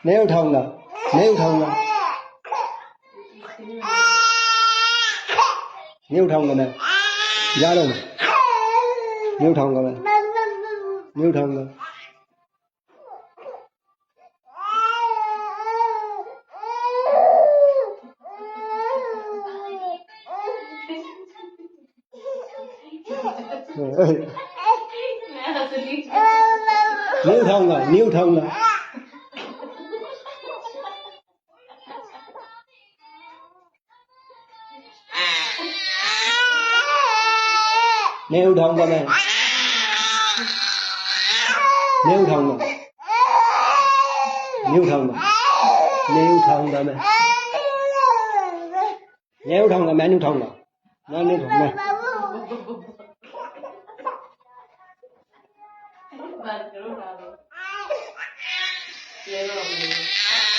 nếu thông là nếu thông là nếu thông là mẹ ra đâu mẹ nếu thông là mẹ nếu thông là nếu thông là nếu thông là nếu thông là mẹ nếu thông là nếu thông là nếu thông là mẹ nếu thông là mẹ nếu thông là nó nếu thông mẹ Vale, pero nada. Quiero.